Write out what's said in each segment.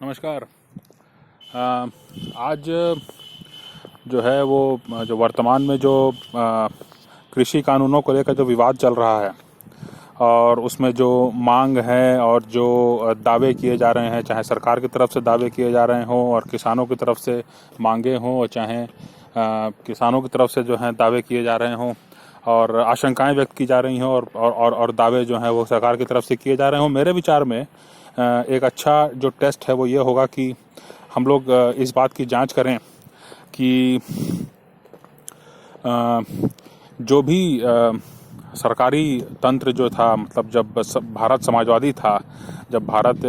नमस्कार। आज जो है वो जो वर्तमान में जो कृषि कानूनों को लेकर जो विवाद चल रहा है और उसमें जो मांग है और जो दावे किए जा रहे हैं, चाहे सरकार की तरफ से दावे किए जा रहे हों और किसानों की तरफ से मांगे हों, और चाहे किसानों की तरफ से जो हैं दावे किए जा रहे हों और आशंकाएं व्यक्त की जा रही हों और दावे जो हैं वो सरकार की तरफ से किए जा रहे हों, मेरे विचार में एक अच्छा जो टेस्ट है वो ये होगा कि हम लोग इस बात की जांच करें कि जो भी सरकारी तंत्र जो था, मतलब जब भारत समाजवादी था, जब भारत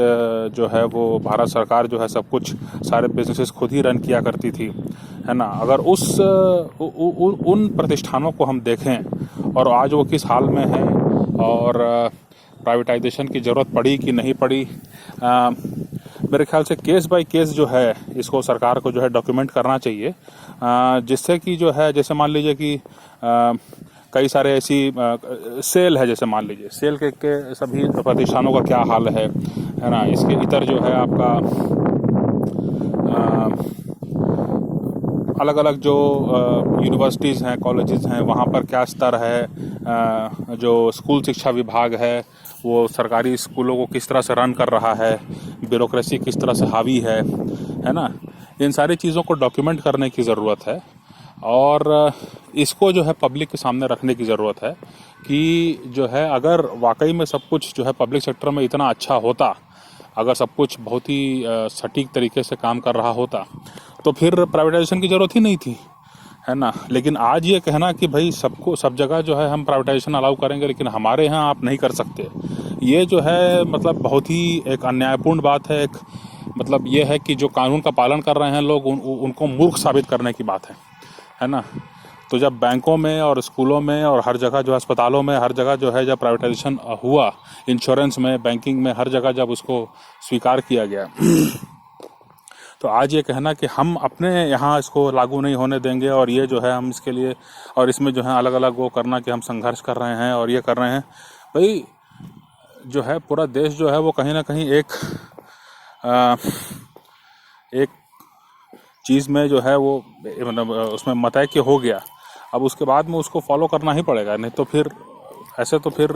जो है वो भारत सरकार जो है सब कुछ सारे बिजनेसेस खुद ही रन किया करती थी, है ना। अगर उन प्रतिष्ठानों को हम देखें और आज वो किस हाल में है और प्राइवेटाइजेशन की ज़रूरत पड़ी कि नहीं पड़ी, मेरे ख्याल से केस बाय केस जो है इसको सरकार को जो है डॉक्यूमेंट करना चाहिए, जिससे कि जो है, जैसे मान लीजिए कि कई सारे ऐसी सेल है, जैसे मान लीजिए सेल के सभी प्रतिष्ठानों का क्या हाल है ना। इसके इतर जो है आपका अलग अलग जो यूनिवर्सिटीज़ हैं, कॉलेजेस हैं, वहाँ पर क्या स्तर है, जो स्कूल शिक्षा विभाग है वो सरकारी स्कूलों को किस तरह से रन कर रहा है, ब्यूरोक्रेसी किस तरह से हावी है ना। इन सारी चीज़ों को डॉक्यूमेंट करने की ज़रूरत है और इसको जो है पब्लिक के सामने रखने की ज़रूरत है कि जो है अगर वाकई में सब कुछ जो है पब्लिक सेक्टर में इतना अच्छा होता, अगर सब कुछ बहुत ही सटीक तरीके से काम कर रहा होता तो फिर प्राइवेटाइजेशन की ज़रूरत ही नहीं थी, है ना। लेकिन आज ये कहना कि भाई सबको सब जगह जो है हम प्राइवेटाइजेशन अलाउ करेंगे लेकिन हमारे यहाँ आप नहीं कर सकते, ये जो है मतलब बहुत ही एक अन्यायपूर्ण बात है। एक मतलब ये है कि जो कानून का पालन कर रहे हैं लोग उनको मूर्ख साबित करने की बात है ना। तो जब बैंकों में और स्कूलों में और हर जगह जो अस्पतालों में हर जगह जो है जब प्राइवेटाइजेशन हुआ, इंश्योरेंस में, बैंकिंग में, हर जगह जब उसको स्वीकार किया गया तो आज ये कहना कि हम अपने यहाँ इसको लागू नहीं होने देंगे और ये जो है हम इसके लिए और इसमें जो है अलग अलग वो करना कि हम संघर्ष कर रहे हैं और ये कर रहे हैं, भाई जो है पूरा देश जो है वो कहीं ना कहीं एक चीज़ में जो है वो मतलब उसमें मतैक्य हो गया। अब उसके बाद में उसको फॉलो करना ही पड़ेगा, नहीं तो फिर ऐसे तो फिर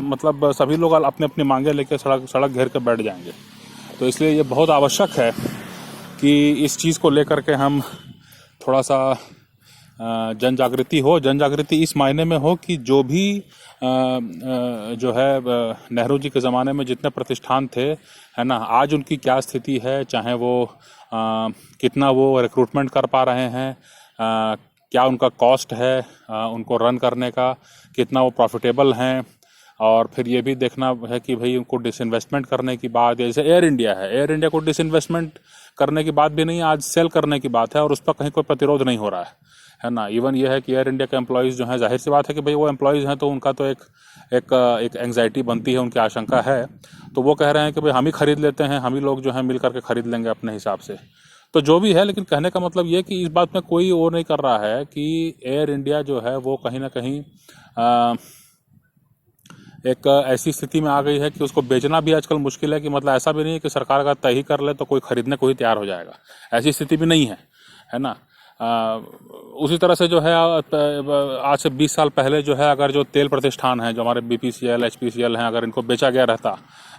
मतलब सभी लोग अपने अपनी मांगे लेके सड़क घेर के बैठ जाएंगे। तो इसलिए ये बहुत आवश्यक है कि इस चीज़ को लेकर के हम थोड़ा सा जन जागृति इस मायने में हो कि जो भी जो है नेहरू जी के ज़माने में जितने प्रतिष्ठान थे, है ना, आज उनकी क्या स्थिति है, चाहे वो कितना वो रिक्रूटमेंट कर पा रहे हैं, क्या उनका कॉस्ट है उनको रन करने का, कितना वो प्रॉफिटेबल हैं। और फिर ये भी देखना है कि भाई उनको डिसइन्वेस्टमेंट करने की बात, जैसे एयर इंडिया है, एयर इंडिया को डिसइन्वेस्टमेंट करने की बात भी नहीं, आज सेल करने की बात है और उस पर कहीं कोई प्रतिरोध नहीं हो रहा है ना। इवन ये है कि एयर इंडिया के एम्प्लॉयज़ जो हैं, जाहिर सी बात है कि भाई वो एम्प्लॉयज़ हैं तो उनका तो एक एंग्जाइटी बनती है, उनकी आशंका है, तो वो कह रहे हैं कि भाई हम ही खरीद लेते हैं, हम ही लोग जो है मिल करके खरीद लेंगे अपने हिसाब से। तो जो भी है, लेकिन कहने का मतलब ये कि इस बात में कोई वो नहीं कर रहा है कि एयर इंडिया जो है वो कहीं ना कहीं एक ऐसी स्थिति में आ गई है कि उसको बेचना भी आजकल मुश्किल है। कि मतलब ऐसा भी नहीं है कि सरकार का तय ही कर ले तो कोई खरीदने को ही तैयार हो जाएगा, ऐसी स्थिति भी नहीं है ना। उसी तरह से जो है आज से 20 साल पहले जो है अगर जो तेल प्रतिष्ठान हैं, जो हमारे BPCL, HPCL हैं, अगर इनको बेचा गया रहता,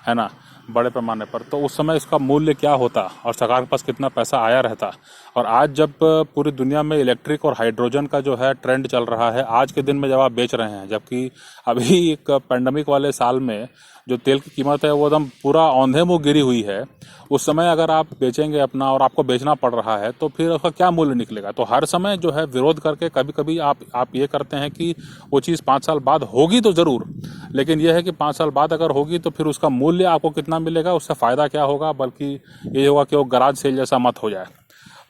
है ना, बड़े पैमाने पर, तो उस समय इसका मूल्य क्या होता और सरकार के पास कितना पैसा आया रहता। और आज जब पूरी दुनिया में इलेक्ट्रिक और हाइड्रोजन का जो है ट्रेंड चल रहा है, आज के दिन में जब आप बेच रहे हैं, जबकि अभी एक पैंडमिक वाले साल में जो तेल की कीमत है वो एकदम पूरा औंधे मुँह गिरी हुई है, उस समय अगर आप बेचेंगे अपना और आपको बेचना पड़ रहा है तो फिर उसका क्या मूल्य निकलेगा। तो हर समय जो है विरोध करके कभी कभी आप ये करते हैं कि वो चीज़ 5 साल बाद होगी तो ज़रूर, लेकिन यह है कि 5 साल बाद अगर होगी तो फिर उसका मूल्य आपको कितना मिलेगा, उससे फ़ायदा क्या होगा, बल्कि ये होगा कि वो गराज सेल जैसा मत हो जाए।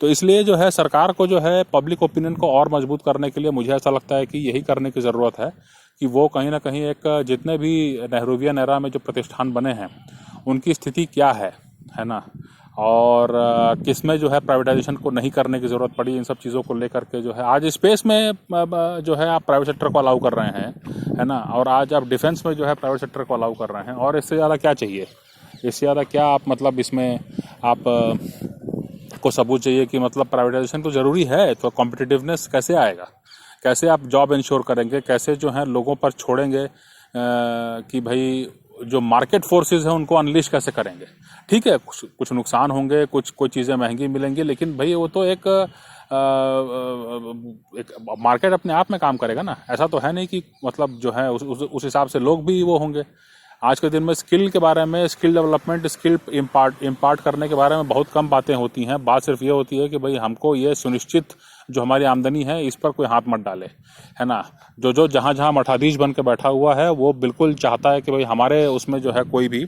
तो इसलिए जो है सरकार को जो है पब्लिक ओपिनियन को और मजबूत करने के लिए मुझे ऐसा लगता है कि यही करने की ज़रूरत है कि वो कहीं ना कहीं एक जितने भी नेहरूवियन एरा में जो प्रतिष्ठान बने हैं उनकी स्थिति क्या है ना, और किस में जो है प्राइवेटाइजेशन को नहीं करने की ज़रूरत पड़ी, इन सब चीज़ों को लेकर के जो है आज स्पेस में जो है आप प्राइवेट सेक्टर को अलाउ कर रहे हैं, है ना, और आज आप डिफेंस में जो है प्राइवेट सेक्टर को अलाउ कर रहे हैं, और इससे ज़्यादा क्या चाहिए, इससे ज़्यादा क्या आप मतलब इसमें आप को सबूत चाहिए कि मतलब प्राइवेटाइजेशन तो ज़रूरी है, तो कॉम्पिटिटिवनेस कैसे आएगा, कैसे आप जॉब इंश्योर करेंगे, कैसे जो है लोगों पर छोड़ेंगे कि भाई जो मार्केट फोर्सेस हैं उनको अनलिश कैसे करेंगे। ठीक है, कुछ नुकसान होंगे, कोई चीज़ें महंगी मिलेंगी, लेकिन भाई वो तो एक मार्केट अपने आप में काम करेगा ना। ऐसा तो है नहीं कि मतलब जो है उस हिसाब से लोग भी वो होंगे। आज के दिन में स्किल के बारे में, स्किल डेवलपमेंट, स्किल इम्पार्ट करने के बारे में बहुत कम बातें होती हैं। बात सिर्फ ये होती है कि भाई हमको ये सुनिश्चित जो हमारी आमदनी है इस पर कोई हाथ मत डाले, है ना। जो जहाँ मठाधीश बन के बैठा हुआ है वो बिल्कुल चाहता है कि भाई हमारे उसमें जो है कोई भी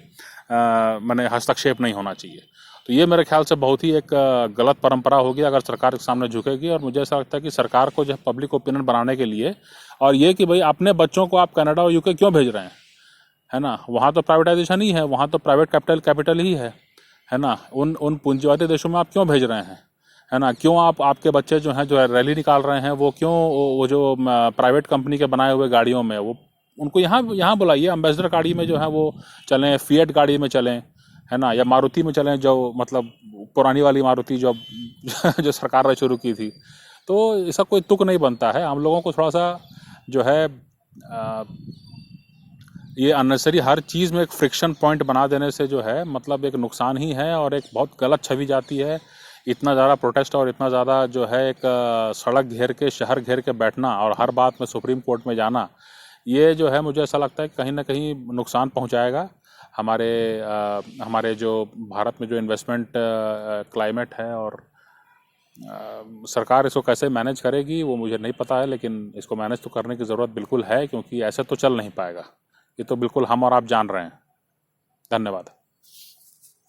माने हस्तक्षेप नहीं होना चाहिए। तो ये मेरे ख्याल से बहुत ही एक गलत परंपरा होगी अगर सरकार के सामने झुकेगी। और मुझे ऐसा लगता है कि सरकार को जो पब्लिक ओपिनियन बनाने के लिए, और ये कि भाई अपने बच्चों को आप कनाडा और यूके क्यों भेज रहे हैं, है ना। वहाँ तो प्राइवेटाइजेशन ही है, वहाँ तो प्राइवेट कैपिटल ही है ना। उन पूंजीवादी देशों में आप क्यों भेज रहे हैं, है ना। क्यों आपके बच्चे जो हैं जो रैली निकाल रहे हैं वो क्यों वो जो प्राइवेट कंपनी के बनाए हुए गाड़ियों में वो उनको यहाँ बुलाइए, एम्बेसडर गाड़ी में जो है वो चलें, फिएट गाड़ी में चलें, है ना, या मारुति में चलें, जो मतलब पुरानी वाली मारुति जो जो सरकार ने शुरू की थी। तो ऐसा कोई तुक नहीं बनता है। हम लोगों को थोड़ा सा जो है ये अननेसेसरी हर चीज़ में एक फ्रिक्शन पॉइंट बना देने से जो है मतलब एक नुकसान ही है और एक बहुत गलत छवि जाती है। इतना ज़्यादा प्रोटेस्ट और इतना ज़्यादा जो है एक सड़क घेर के, शहर घेर के बैठना और हर बात में सुप्रीम कोर्ट में जाना, ये जो है मुझे ऐसा लगता है कहीं ना कहीं नुकसान पहुंचाएगा हमारे जो भारत में जो इन्वेस्टमेंट क्लाइमेट है। और सरकार इसको कैसे मैनेज करेगी वो मुझे नहीं पता है, लेकिन इसको मैनेज तो करने की ज़रूरत बिल्कुल है, क्योंकि ऐसे तो चल नहीं पाएगा। ये तो बिल्कुल हम और आप जान रहे हैं। धन्यवाद।